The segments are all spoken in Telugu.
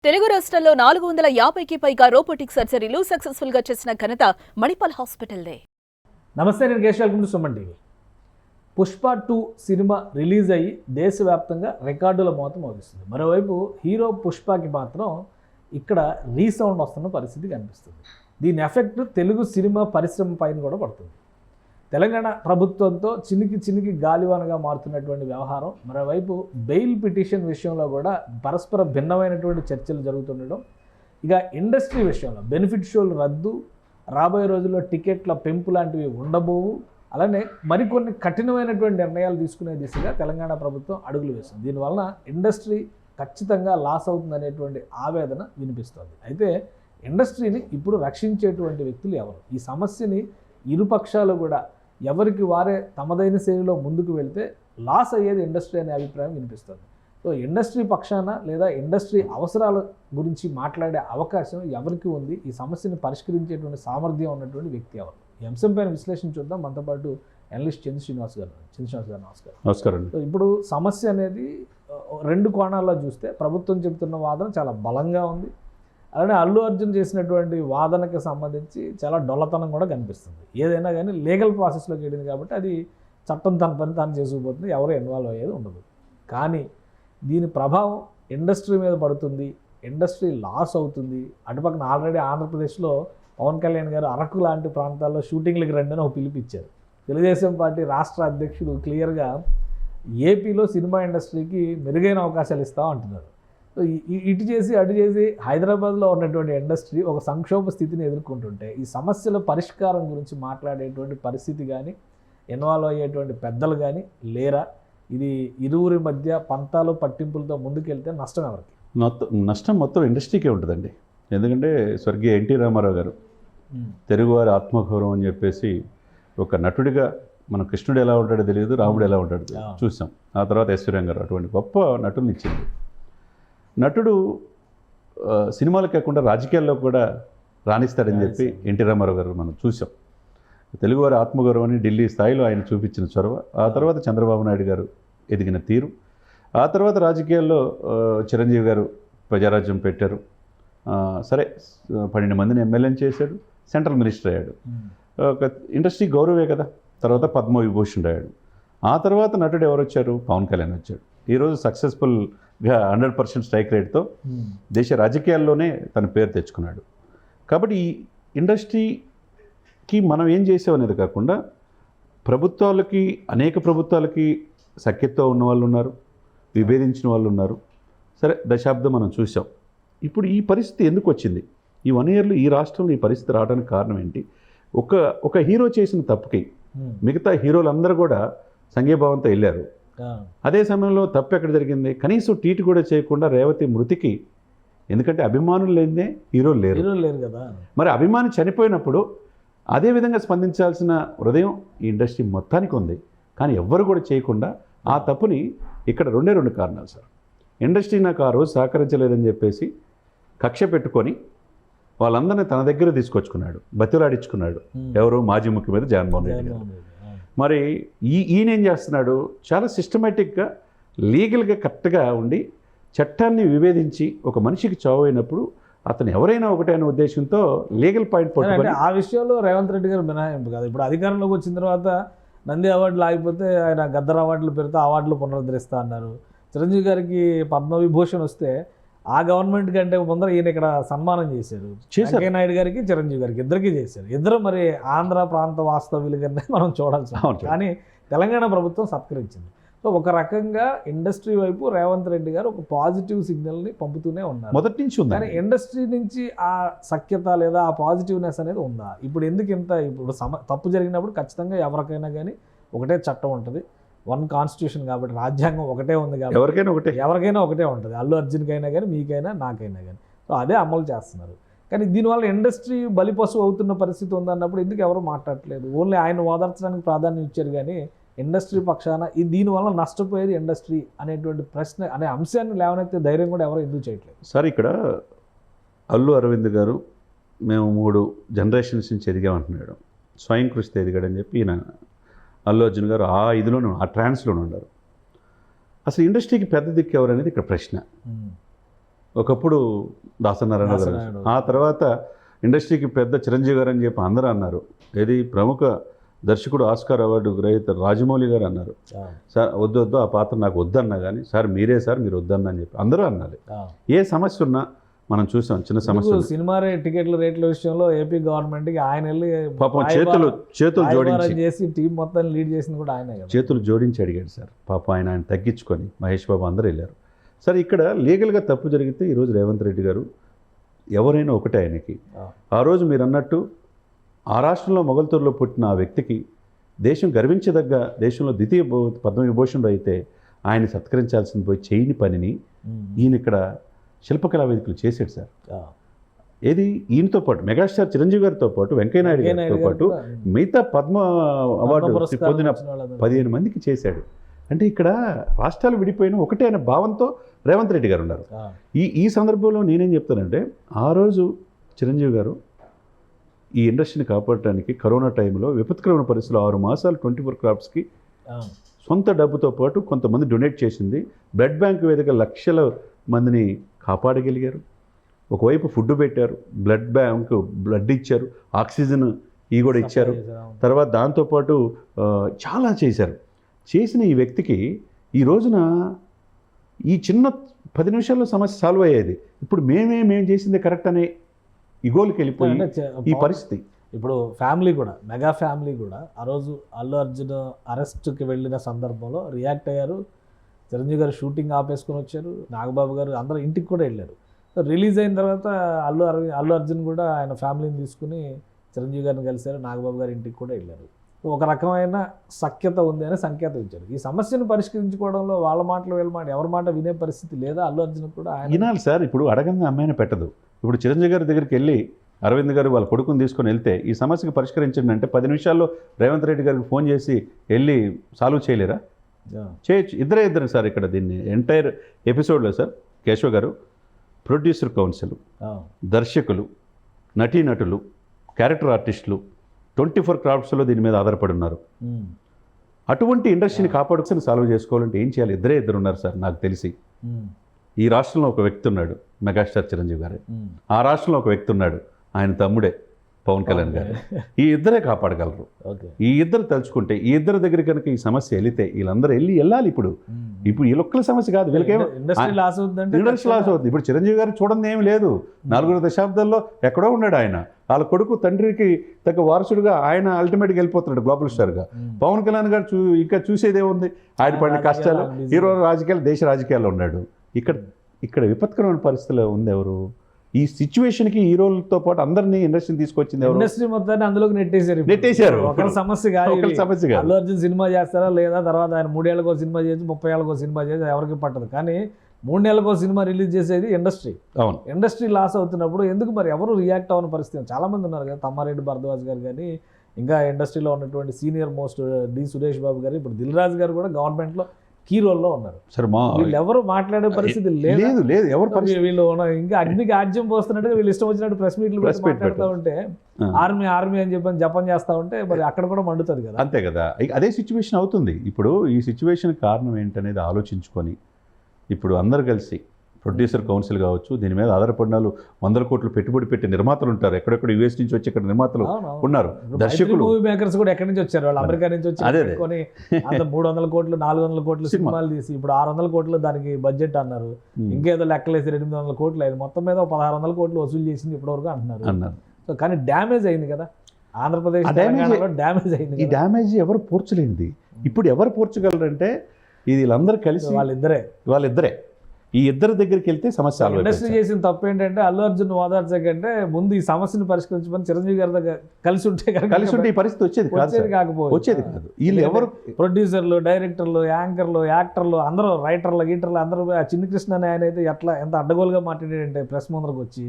తెలుగు రాష్ట్రాల్లో 450కి పైగా రోబోటిక్ సర్జరీలు సక్సెస్ఫుల్ గా చేసిన ఘనత మణిపాల్ హాస్పిటల్దే. నమస్తే, నేను Keshav. Welcome to Suman TV. Pushpa 2 cinema release అయ్యి దేశవ్యాప్తంగా రికార్డుల మోత మోగిస్తుంది. మరోవైపు హీరో పుష్పకి మాత్రం ఇక్కడ రీసౌండ్ వస్తున్న పరిస్థితి కనిపిస్తుంది. దీని ఎఫెక్ట్ తెలుగు సినిమా పరిశ్రమ పైన కూడా పడుతుంది. తెలంగాణ ప్రభుత్వంతో చినికి గాలివానగా మారుతున్నటువంటి వ్యవహారం, మరోవైపు బెయిల్ పిటిషన్ విషయంలో కూడా పరస్పర భిన్నమైనటువంటి చర్చలు జరుగుతుండడం, ఇక ఇండస్ట్రీ విషయంలో బెనిఫిట్ షోలు రద్దు, రాబోయే రోజుల్లో టికెట్ల పెంపు లాంటివి ఉండబోవు, అలానే మరికొన్ని కఠినమైనటువంటి నిర్ణయాలు తీసుకునే దిశగా తెలంగాణ ప్రభుత్వం అడుగులు వేస్తుంది. దీనివలన ఇండస్ట్రీ ఖచ్చితంగా లాస్ అవుతుందనేటువంటి ఆవేదన వినిపిస్తుంది. అయితే ఇండస్ట్రీని ఇప్పుడు రక్షించేటువంటి వ్యక్తులు ఎవరు? ఈ సమస్యని ఇరుపక్షాలు కూడా ఎవరికి వారే తమదైన శైలిలో ముందుకు వెళ్తే లాస్ అయ్యేది ఇండస్ట్రీ అనే అభిప్రాయం వినిపిస్తుంది. సో ఇండస్ట్రీ పక్షాన లేదా ఇండస్ట్రీ అవసరాల గురించి మాట్లాడే అవకాశం ఎవరికి ఉంది? ఈ సమస్యను పరిష్కరించేటువంటి సామర్థ్యం ఉన్నటువంటి వ్యక్తి ఎవరు? ఈ అంశం పైన విశ్లేషణ చూద్దాం. మనతో పాటు అనలిస్ట్ చంద్ర శ్రీనివాస్ గారు. నమస్కారం. సో ఇప్పుడు సమస్య అనేది రెండు కోణాల్లో చూస్తే ప్రభుత్వం చెబుతున్న వాదన చాలా బలంగా ఉంది. అలానే అల్లు అర్జున్ చేసినటువంటి వాదనకి సంబంధించి చాలా డొల్లతనం కూడా కనిపిస్తుంది. ఏదైనా కానీ లీగల్ ప్రాసెస్లోకి వెళ్ళింది కాబట్టి అది చట్టం తన పని తాను చేసుకుపోతుంది, ఎవరు ఇన్వాల్వ్ అయ్యేది ఉండదు. కానీ దీని ప్రభావం ఇండస్ట్రీ మీద పడుతుంది, ఇండస్ట్రీ లాస్ అవుతుంది. అటుపక్కన ఆల్రెడీ ఆంధ్రప్రదేశ్లో పవన్ కళ్యాణ్ గారు అరకు లాంటి ప్రాంతాల్లో షూటింగ్లకు రండి అని ఒక పిలిపించారు. తెలుగుదేశం పార్టీ రాష్ట్ర అధ్యక్షుడు క్లియర్గా ఏపీలో సినిమా ఇండస్ట్రీకి మెరుగైన అవకాశాలు ఇస్తాం అంటున్నారు. సో ఇటు చేసి అటు చేసి హైదరాబాద్లో ఉన్నటువంటి ఇండస్ట్రీ ఒక సంక్షోభ స్థితిని ఎదుర్కొంటుంటే ఈ సమస్యల పరిష్కారం గురించి మాట్లాడేటువంటి పరిస్థితి కానీ ఇన్వాల్వ్ అయ్యేటువంటి పెద్దలు కానీ లేరా? ఇది ఇరువురి మధ్య పంతాలు పట్టింపులతో ముందుకెళ్తే నష్టం ఎవరికి? నష్టం మొత్తం ఇండస్ట్రీకే ఉంటుందండి. ఎందుకంటే స్వర్గీయ ఎన్టీ రామారావు గారు తెలుగువారి ఆత్మగౌరవం అని చెప్పేసి ఒక నటుడిగా, మన కృష్ణుడు ఎలా ఉంటాడో తెలియదు, రాముడు ఎలా ఉంటాడో చూసాం. ఆ తర్వాత ఎస్వి రంగారావు అటువంటి గొప్ప నటుల్ని ఇచ్చింది. నటుడు సినిమాలు కాకుండా రాజకీయాల్లో కూడా రాణిస్తాడని చెప్పి ఎన్టీ రామారావు గారు మనం చూసాం. తెలుగువారి ఆత్మగౌరవాన్ని ఢిల్లీ స్థాయిలో ఆయన చూపించిన చొరవ, ఆ తర్వాత చంద్రబాబు నాయుడు గారు ఎదిగిన తీరు, ఆ తర్వాత రాజకీయాల్లో చిరంజీవి గారు ప్రజారాజ్యం పెట్టారు. సరే 12 మందిని ఎమ్మెల్యేని చేశాడు, సెంట్రల్ మినిస్టర్ అయ్యాడు. ఒక ఇండస్ట్రీ గౌరవే కదా. తర్వాత పద్మవిభూషణ్ అయ్యాడు. ఆ తర్వాత నటుడు ఎవరు వచ్చారు? పవన్ కళ్యాణ్ వచ్చాడు. ఈరోజు సక్సెస్ఫుల్గా 100% స్ట్రైక్ రేట్తో దేశ రాజకీయాల్లోనే తన పేరు తెచ్చుకున్నాడు. కాబట్టి ఈ ఇండస్ట్రీకి మనం ఏం చేసామనేది కాకుండా అనేక ప్రభుత్వాలకి సఖ్యతతో ఉన్న వాళ్ళు ఉన్నారు, విభేదించిన వాళ్ళు ఉన్నారు. సరే, దశాబ్దం మనం చూసాం. ఇప్పుడు ఈ పరిస్థితి ఎందుకు వచ్చింది? ఈ 1 yearలో ఈ రాష్ట్రంలో ఈ పరిస్థితి రావడానికి కారణం ఏంటి? ఒక హీరో చేసిన తప్పుకి మిగతా హీరోలందరూ కూడా సంఘీభావంతో వెళ్ళారు. అదే సమయంలో తప్పు ఎక్కడ జరిగింది? కనీసం ట్వీట్ కూడా చేయకుండా రేవతి మృతికి, ఎందుకంటే అభిమానులు లేదే హీరోలు లేరు కదా. మరి అభిమాని చనిపోయినప్పుడు అదే విధంగా స్పందించాల్సిన హృదయం ఈ ఇండస్ట్రీ మొత్తానికి ఉంది. కానీ ఎవ్వరు కూడా చేయకుండా ఆ తప్పుని ఇక్కడ 2 కారణాలు సార్. ఇండస్ట్రీ నాకు ఆ రోజు సహకరించలేదని చెప్పేసి కక్ష పెట్టుకొని వాళ్ళందరినీ తన దగ్గర తీసుకొచ్చుకున్నాడు, బతిలాడించుకున్నాడు. ఎవరు? మాజీ ముఖ్యమంత్రి జగన్మోహన్ రెడ్డి గారు. మరి ఈయనేం చేస్తున్నాడు? చాలా సిస్టమేటిక్గా లీగల్గా కరెక్ట్గా ఉండి చట్టాన్ని విభేదించి ఒక మనిషికి చావు అయినప్పుడు అతను ఎవరైనా ఒకటే అనే ఉద్దేశంతో లీగల్ పాయింట్ పట్టుకొని, ఆ విషయంలో రేవంత్ రెడ్డి గారు మినహాయింపు కాదు. ఇప్పుడు అధికారంలోకి వచ్చిన తర్వాత నంది అవార్డులు ఆగిపోతే ఆయన గద్దర్ అవార్డులు పెడితే అవార్డులు పునరుద్ధరిస్తా అన్నారు. చిరంజీవి గారికి పద్మవిభూషణ్ వస్తే ఆ గవర్నమెంట్ కంటే ముందర ఈయన ఇక్కడ సన్మానం చేశారు. వెంకయ్య నాయుడు గారికి, చిరంజీవి గారికి, ఇద్దరికి చేశారు. ఇద్దరు మరి ఆంధ్ర ప్రాంత వాస్తవ్యులుగానే మనం చూడాల్సి ఉంటుంది. కానీ తెలంగాణ ప్రభుత్వం సత్కరించింది. సో ఒక రకంగా ఇండస్ట్రీ వైపు రేవంత్ రెడ్డి గారు ఒక పాజిటివ్ సిగ్నల్ని పంపుతూనే ఉన్నారు మొదటి నుంచి ఉంది. కానీ ఇండస్ట్రీ నుంచి ఆ సఖ్యత లేదా ఆ పాజిటివ్నెస్ అనేది ఉందా? ఇప్పుడు ఎందుకు ఇంత? ఇప్పుడు తప్పు జరిగినప్పుడు ఖచ్చితంగా ఎవరికైనా కానీ ఒకటే చట్టం ఉంటుంది, 1 కాన్స్టిట్యూషన్ కాబట్టి, రాజ్యాంగం ఒకటే ఉంది కాబట్టి ఎవరికైనా ఒకటే ఉంటుంది. అల్లు అర్జున్కైనా కానీ, మీకైనా, నాకైనా కానీ. సో అదే అమలు చేస్తున్నారు. కానీ దీనివల్ల ఇండస్ట్రీ బలిపశువు అవుతున్న పరిస్థితి ఉందన్నప్పుడు ఎందుకు ఎవరు మాట్లాడట్లేదు? ఓన్లీ ఆయన ఓదార్చడానికి ప్రాధాన్యం ఇచ్చారు కానీ ఇండస్ట్రీ పక్షాన దీనివల్ల నష్టపోయేది ఇండస్ట్రీ అనేటువంటి ప్రశ్న అనే అంశాన్ని లేవనెత్తే ధైర్యం కూడా ఎవరు ఎందుకు చేయట్లేదు? సార్, ఇక్కడ అల్లు అరవింద్ గారు మేము 3 జనరేషన్స్ నుంచి ఎదిగామంటున్నాడు, స్వయం కృషితో ఎదిగాడని చెప్పి ఈయన అల్లు అర్జున్ గారు ఆ ఇదిలోనే, ఆ ట్రాన్స్లోనే ఉన్నారు. అసలు ఇండస్ట్రీకి పెద్ద దిక్కు ఎవరు అనేది ఇక్కడ ప్రశ్న. ఒకప్పుడు దాసనారాయణ గారు, ఆ తర్వాత ఇండస్ట్రీకి పెద్ద చిరంజీవి గారు అని చెప్పి అందరూ అన్నారు. ఏది ప్రముఖ దర్శకుడు ఆస్కార్ అవార్డు గ్రహీత రాజమౌళి గారు అన్నారు, సార్ వద్దు ఆ పాత్ర నాకు వద్దన్నా కానీ, సార్ మీరే సార్ మీరు వద్దన్నా అని చెప్పి అందరూ అన్నారు. ఏ సమస్య ఉన్నా మనం చూసాం, చిన్న సమస్య సినిమా టికెట్ల రేట్ల విషయంలో ఏపీ గవర్నమెంట్కి ఆయన వెళ్ళి పాపం చేతులు జోడించి చేసి టీం మొత్తం లీడ్ చేసింది కూడా ఆయన, చేతులు జోడించి అడిగాడు సార్. పాపం ఆయన తగ్గించుకొని మహేష్ బాబు అందరూ వెళ్ళారు. సరే ఇక్కడ లీగల్గా తప్పు జరిగితే ఈరోజు రేవంత్ రెడ్డి గారు ఎవరైనా ఒకటే ఆయనకి. ఆ రోజు మీరు అన్నట్టు ఆ రాష్ట్రంలో మొగల్తూరులో పుట్టిన ఆ వ్యక్తికి దేశం గర్వించదగ్గ, దేశంలో ద్వితీయ పద్మవిభూషణుడు అయితే ఆయన సత్కరించాల్సింది పోయి చేయని పనిని ఈయన ఇక్కడ శిల్పకళా వేదికలు చేశాడు సార్. ఏది ఈయనతో పాటు మెగాస్టార్ చిరంజీవి గారితో పాటు వెంకయ్యనాయుడు గారితో పాటు మిగతా పద్మ అవార్డు పొందిన 15 మందికి చేశాడు. అంటే ఇక్కడ రాష్ట్రాలు విడిపోయిన ఒకటే అనే భావంతో రేవంత్ రెడ్డి గారు ఉన్నారు. ఈ సందర్భంలో నేనేం చెప్తానంటే, ఆ రోజు చిరంజీవి గారు ఈ ఇండస్ట్రీని కాపాడటానికి కరోనా టైంలో విపత్కరమైన పరిస్థితుల్లో 6 మాసాలు 24 క్రాఫ్ట్స్కి సొంత డబ్బుతో పాటు కొంతమంది డొనేట్ చేసింది. బ్లడ్ బ్యాంక్ వేదిక లక్షల మందిని కాపాడగలిగారు. ఒకవైపు ఫుడ్ పెట్టారు, బ్లడ్ ఇచ్చారు, ఆక్సిజన్ కూడా ఇచ్చారు. తర్వాత దాంతోపాటు చాలా చేశారు. చేసిన ఈ వ్యక్తికి ఈ రోజున ఈ చిన్న 10 నిమిషాల్లో సమస్య సాల్వ్ అయ్యేది. ఇప్పుడు మేము చేసింది కరెక్ట్ అనే ఇగోలకి వెళ్ళిపోయి ఈ పరిస్థితి. ఇప్పుడు ఫ్యామిలీ కూడా, మెగా ఫ్యామిలీ కూడా ఆ రోజు అల్లు అర్జున్ అరెస్ట్కి వెళ్ళిన సందర్భంలో రియాక్ట్ అయ్యారు. చిరంజీవి గారు షూటింగ్ ఆపేసుకొని వచ్చారు, నాగబాబు గారు అందరూ ఇంటికి కూడా వెళ్ళారు. రిలీజ్ అయిన తర్వాత అల్లు అర్జున్ కూడా ఆయన ఫ్యామిలీని తీసుకుని చిరంజీవి గారిని కలిశారు, నాగబాబు గారి ఇంటికి కూడా వెళ్ళారు. ఒక రకమైన సఖ్యత ఉంది అని సంకేతం ఇచ్చారు. ఈ సమస్యను పరిష్కరించుకోవడంలో వాళ్ళ మాటలు వీళ్ళ మాట ఎవరి మాట వినే పరిస్థితి లేదా అల్లు అర్జున్ కూడా ఆయన వినాలి సార్. ఇప్పుడు అడగంగా అమ్మాయిని పెట్టదు. ఇప్పుడు చిరంజీవి గారి దగ్గరికి వెళ్ళి అరవింద్ గారు వాళ్ళ కొడుకుని తీసుకొని వెళ్తే ఈ సమస్యకు పరిష్కరించండి అంటే 10 నిమిషాల్లో రేవంత్ రెడ్డి గారికి ఫోన్ చేసి వెళ్ళి సాల్వ్ చేయలేరా? చేయొచ్చు. ఇద్దరు సార్. ఇక్కడ దీన్ని ఎంటైర్ ఎపిసోడ్లో సార్ కేశవ్ గారు, ప్రొడ్యూసర్ కౌన్సిల్, దర్శకులు, నటీనటులు, క్యారెక్టర్ ఆర్టిస్టులు 24 క్రాఫ్ట్స్లో దీని మీద ఆధారపడి ఉన్నారు. అటువంటి ఇండస్ట్రీని కాపాడుకొని సాల్వ్ చేసుకోవాలంటే ఏం చేయాలి? ఇద్దరు ఉన్నారు సార్ నాకు తెలిసి. ఈ రాష్ట్రంలో ఒక వ్యక్తి ఉన్నాడు, మెగాస్టార్ చిరంజీవి గారు. ఆ రాష్ట్రంలో ఒక వ్యక్తి ఉన్నాడు, ఆయన తమ్ముడే పవన్ కళ్యాణ్ గారు. ఈ ఇద్దరే కాపాడగలరు. ఈ ఇద్దరు తలుచుకుంటే, ఈ ఇద్దరి దగ్గర కనుక ఈ సమస్య వెళితే వీళ్ళందరూ వెళ్ళాలి. ఇప్పుడు ఈ ఒక్కల సమస్య కాదు, వీళ్ళకేమో ఇండస్ట్రీ లాస్ అవుతుంది. ఇప్పుడు చిరంజీవి గారు చూడండి ఏమి లేదు, 4 దశాబ్దాల్లో ఎక్కడో ఉన్నాడు ఆయన. వాళ్ళ కొడుకు తండ్రికి తగ్గ వారసుడుగా ఆయన అల్టిమేట్గా వెళ్ళిపోతున్నాడు గ్లోబల్ స్టార్గా. పవన్ కళ్యాణ్ గారు ఇంకా చూసేదేముంది, ఆయన పడిన కష్టాలు, హీరో రాజకీయాలు, దేశ రాజకీయాల్లో ఉన్నాడు. ఇక్కడ విపత్కరమైన పరిస్థితుల్లో ఉంది ఎవరు? ఈ సిచ్యువేషన్కి హీరోలతో పాటు అందరినీ ఇండస్ట్రీని తీసుకొచ్చింది ఎవరు? ఇండస్ట్రీ మొత్తాన్ని అందులోకి నెట్టేశారు. ఒకరి సమస్య కాదు. అల్లు అర్జున్ సినిమా చేస్తారా లేదా, తర్వాత ఆయన 3 ఏళ్ళకో సినిమా చేసి 30 ఏళ్ళకో సినిమా చేసి ఎవరికి పట్టదు. కానీ 3 నెలలకో సినిమా రిలీజ్ చేసేది ఇండస్ట్రీ. అవును, ఇండస్ట్రీ లాస్ అవుతున్నప్పుడు ఎందుకు మరి ఎవరు రియాక్ట్ అవ్వని పరిస్థితి? చాలా మంది ఉన్నారు కదా, తమ్మారెడ్డి భరద్వాజ్ గారు కానీ, ఇంకా ఇండస్ట్రీలో ఉన్నటువంటి senior most D Suresh Babu గారు, ఇప్పుడు దిల్ రాజు గారు కూడా గవర్నమెంట్లో కీ రోల్లో ఉన్నారు. సరే, వీళ్ళు ఎవరు మాట్లాడే పరిస్థితి లేదు. ఎవరు వీళ్ళు ఇంకా అగ్నికి ఆజ్యం పోస్తున్నట్టుగా వీళ్ళు ఇష్టం వచ్చినట్టు ప్రెస్ మీట్లు మాట్లాడుతూ ఉంటే, ఆర్మీ అని చెప్పని జపం చేస్తూ ఉంటే మరి అక్కడ కూడా మండుతుంది కదా. అంతే కదా, అదే సిచ్యువేషన్ అవుతుంది. ఇప్పుడు ఈ సిచ్యువేషన్ కారణం ఏంటనేది ఆలోచించుకొని ఇప్పుడు అందరు కలిసి ప్రొడ్యూసర్ కౌన్సిల్ కావచ్చు, దీని మీద ఆధారపడిన 100 కోట్లు పెట్టుబడి పెట్టి నిర్మాతలు ఉంటారు. ఎక్కడెక్కడ యూఎస్ నుంచి వచ్చి ఇక్కడ నిర్మాతలు ఉన్నారు, దర్శకులు, మూవీ మేకర్స్ కూడా ఎక్కడి నుంచి వచ్చారు, వాళ్ళు అమెరికా నుంచి వచ్చి 300 కోట్లు 400 కోట్లు సినిమాలు తీసి ఇప్పుడు 600 కోట్లు దానికి బడ్జెట్ అన్నారు. ఇంకేదో లెక్కలేసి 800 కోట్లు అయింది. మొత్తం మీద 1600 కోట్లు వసూలు చేసింది ఇప్పటివరకు అంటున్నారు. సో కానీ డ్యామేజ్ అయింది కదా ఆంధ్రప్రదేశ్, డ్యామేజ్ అయింది. ఈ డ్యామేజ్ ఎవరు పూడ్చలేనిది. ఇప్పుడు ఎవరు పూడ్చగలరంటే వీళ్ళందరూ కలిసి వాళ్ళిద్దరే. ఈ ఇద్దరి దగ్గరికి వెళ్తే సమస్య. ఇండస్ట్రీ చేసిన తప్పు ఏంటంటే అల్లు అర్జున్ ఓదార్చే కంటే ముందు ఈ సమస్యను పరిష్కరించమని చిరంజీవి గారి దగ్గర కలిసి ఉంటే ఈ పరిస్థితి వచ్చేది కాదు. వీళ్ళు ఎవరు ప్రొడ్యూసర్లు, డైరెక్టర్లు, యాంకర్లు, యాక్టర్లు అందరూ, రైటర్లు, గీటర్లు అందరూ. చిన్ని కృష్ణ అని ఆయన అయితే ఎంత అడ్డగోలుగా మాట్లాడాడంటే ప్రెస్ ముందరకు వచ్చి,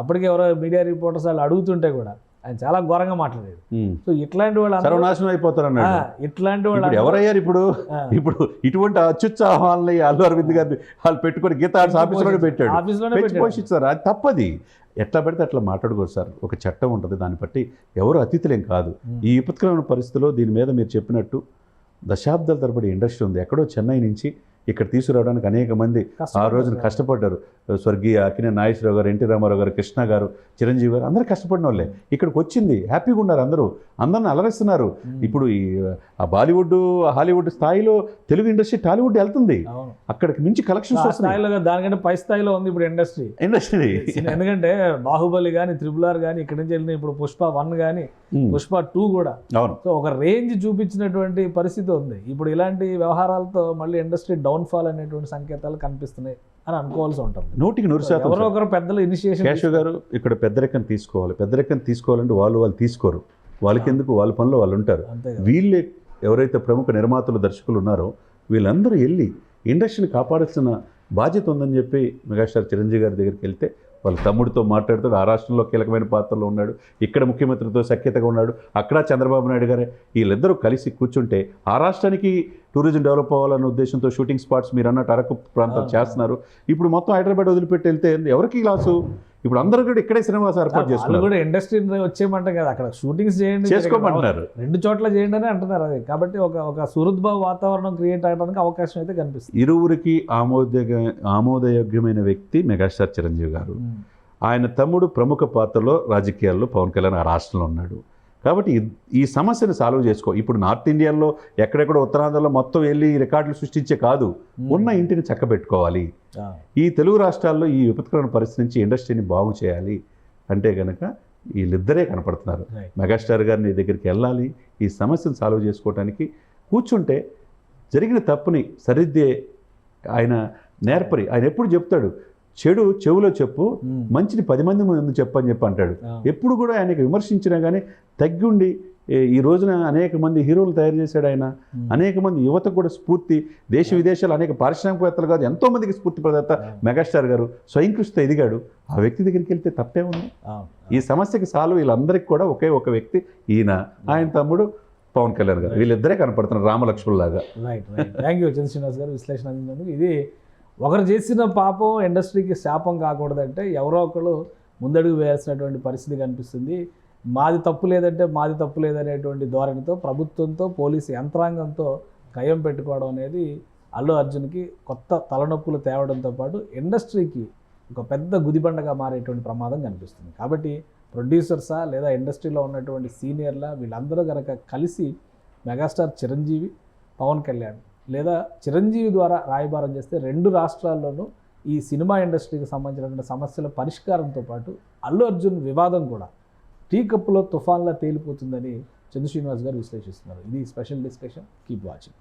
అప్పటికే ఎవరో మీడియా రిపోర్టర్స్ వాళ్ళు అడుగుతుంటే కూడా ఆయన చాలా ఘోరంగా మాట్లాడాడు. సో ఇట్లాంటి వాళ్ళు సర్వనాశనం అయిపోతారు అన్నాడు. ఇట్లాంటి వాళ్ళు ఎవరయ్యారు ఇప్పుడు ఇటువంటి అత్యుత్సాహాలని అల్లు అరవింద్ గారిని వాళ్ళు పెట్టుకొని గీతా ఆఫీసులోనే పెట్టాడు, పోషిస్తారు. అది తప్పది. ఎట్లా పెడితే అట్లా మాట్లాడుకోరు సార్. ఒక చట్టం ఉంటుంది, దాన్ని బట్టి ఎవరు అతిథులేం కాదు. ఈ విపత్కరమైన పరిస్థితిలో దీని మీద మీరు చెప్పినట్టు దశాబ్దాల తరబడి ఇండస్ట్రీ ఉంది. ఎక్కడో చెన్నై నుంచి ఇక్కడ తీసుకురావడానికి అనేక మంది ఆ రోజున కష్టపడ్డారు. స్వర్గీయ అక్కినేని నాగేశ్వరరావు గారు, ఎన్టీ రామారావు గారు, కృష్ణ గారు, చిరంజీవి గారు అందరూ కష్టపడిన వాళ్ళే. ఇక్కడికి వచ్చింది హ్యాపీగా ఉన్నారు, అందరిని అలరిస్తున్నారు. ఇప్పుడు ఈ ఆ బాలీవుడ్ హాలీవుడ్ స్థాయిలో తెలుగు ఇండస్ట్రీ టాలీవుడ్ వెళ్తుంది. అవును. అక్కడికి మించి కలెక్షన్స్ వస్తున్నాయి. స్థాయిలో దానికంటే పై స్థాయిలో ఉంది ఇప్పుడు ఇండస్ట్రీ. ఎందుకంటే బాహుబలి కానీ, RRR కానీ, ఇక్కడ నుంచి వెళ్ళిన ఇప్పుడు పుష్ప 1 కానీ, పుష్ప 2 కూడా. అవును. సో ఒక రేంజ్ చూపించినటువంటి పరిస్థితి ఉంది. ఇప్పుడు ఇలాంటి వ్యవహారాలతో మళ్ళీ ఇండస్ట్రీ డౌన్ఫాల్ అనేటువంటి సంకేతాలు కనిపిస్తున్నాయి అని అనుకోవాల్సి ఉంటుంది. 100% ఎవరో ఒకరు పెద్దలు ఇనిషియేషన్. కేశవ్ గారు ఇక్కడ పెద్దరికం తీసుకోవాలంటే వాళ్ళు తీసుకోరు. వాళ్ళకెందుకు, వాళ్ళ పనిలో వాళ్ళు ఉంటారు. వీళ్ళే ఎవరైతే ప్రముఖ నిర్మాతలు, దర్శకులు ఉన్నారో వీళ్ళందరూ వెళ్ళి ఇండస్ట్రీని కాపాడాల్సిన బాధ్యత ఉందని చెప్పి మెగాస్టార్ చిరంజీవి గారి దగ్గరికి వెళ్తే వాళ్ళ తమ్ముడితో మాట్లాడుతాడు. ఆ రాష్ట్రంలో కీలకమైన పాత్రలో ఉన్నాడు, ఇక్కడ ముఖ్యమంత్రితో సఖ్యతగా ఉన్నాడు, అక్కడ చంద్రబాబు నాయుడు గారే. వీళ్ళిద్దరూ కలిసి కూర్చుంటే ఆ రాష్ట్రానికి టూరిజం డెవలప్ అవ్వాలన్న ఉద్దేశంతో షూటింగ్ స్పాట్స్ మీరు అన్నట్టు అరకు ప్రాంతాలు చేస్తున్నారు. ఇప్పుడు మొత్తం హైదరాబాద్ వదిలిపెట్టి వెళ్తే ఎవరికి లాసు? ఇప్పుడు అందరూ కూడా ఇక్కడే సినిమాస్ ఏర్పాటు చేసుకున్నారు. కూడా ఇండస్ట్రీ వచ్చేయమంటాం కదా, అక్కడ షూటింగ్స్ చేయండి, చేసుకోమంటున్నారు, 2 చోట్ల చేయండి అని అంటున్నారు. అది కాబట్టి ఒక సుహృద్భావ వాతావరణం క్రియేట్ అవ్వడానికి అవకాశం అయితే కనిపిస్తుంది. ఇరువురికి ఆమోదయోగ్యమైన వ్యక్తి మెగాస్టార్ చిరంజీవి గారు. ఆయన తమ్ముడు ప్రముఖ పాత్రలో రాజకీయాల్లో పవన్ కళ్యాణ్ ఆ రాష్ట్రంలో ఉన్నాడు. కాబట్టి ఈ సమస్యను సాల్వ్ చేసుకో. ఇప్పుడు నార్త్ ఇండియాలో ఎక్కడెక్కడ ఉత్తరాంధ్రలో మొత్తం వెళ్ళి రికార్డులు సృష్టించే కాదు, ఉన్న ఇంటిని చక్కబెట్టుకోవాలి. ఈ తెలుగు రాష్ట్రాల్లో ఈ విపత్కరమైన పరిస్థితి నుంచి ఇండస్ట్రీని బాగు చేయాలి అంటే కనుక వీళ్ళిద్దరే కనపడుతున్నారు. మెగాస్టార్ గారిని దగ్గరికి వెళ్ళాలి, ఈ సమస్యను సాల్వ్ చేసుకోవడానికి కూర్చుంటే జరిగిన తప్పుని సరిద్దే ఆయన నేర్పరి. ఆయన ఎప్పుడు చెప్తాడు, చెడు చెవులో చెప్పు, మంచిని 10 మంది ముందు చెప్పని చెప్పి అంటాడు. ఎప్పుడు కూడా ఆయనకి విమర్శించినా కానీ తగ్గుండి ఈ రోజున అనేక మంది హీరోలు తయారు చేశాడు ఆయన. అనేక మంది యువతకు కూడా స్ఫూర్తి, దేశ విదేశాలు అనేక పారిశ్రామికవేత్తలు కాదు ఎంతో మందికి స్ఫూర్తి ప్రదాత మెగాస్టార్ గారు. స్వయం కృషితో ఎదిగాడు. ఆ వ్యక్తి దగ్గరికి వెళ్తే తప్పే ఉంది. ఈ సమస్యకి సాల్వ్ వీళ్ళందరికీ కూడా ఒకే ఒక వ్యక్తి ఈయన, ఆయన తమ్ముడు పవన్ కళ్యాణ్ గారు. వీళ్ళిద్దరే కనపడుతున్నారు రామలక్ష్మణులాగా. రైట్. థ్యాంక్ యూ చంద్రశ్రీనివాస్ గారు విశ్లేషణ అందించినందుకు. ఇది ఒకరు చేసిన పాపం ఇండస్ట్రీకి శాపం కాకూడదంటే ఎవరో ఒకరు ముందడుగు వేయాల్సినటువంటి పరిస్థితి కనిపిస్తుంది. మాది తప్పు లేదనేటువంటి ధోరణితో ప్రభుత్వంతో పోలీసు యంత్రాంగంతో కయ్యం పెట్టుకోవడం అనేది అల్లు అర్జున్కి కొత్త తలనొప్పులు తేవడంతో పాటు ఇండస్ట్రీకి ఒక పెద్ద గుదిబండగా మారేటువంటి ప్రమాదం కనిపిస్తుంది. కాబట్టి ప్రొడ్యూసర్సా లేదా ఇండస్ట్రీలో ఉన్నటువంటి సీనియర్లా వీళ్ళందరూ కనుక కలిసి మెగాస్టార్ చిరంజీవి, పవన్ కళ్యాణ్ లేదా చిరంజీవి ద్వారా రాయబారం చేస్తే 2 రాష్ట్రాల్లోనూ ఈ సినిమా ఇండస్ట్రీకి సంబంధించినటువంటి సమస్యల పరిష్కారంతో పాటు అల్లు అర్జున్ వివాదం కూడా టీ కప్పులో తుఫాన్లా తేలిపోతుందని చంద్రశ్రీనివాస్ గారు విశ్లేషిస్తున్నారు. ఇది స్పెషల్ డిస్కషన్. Keep watching.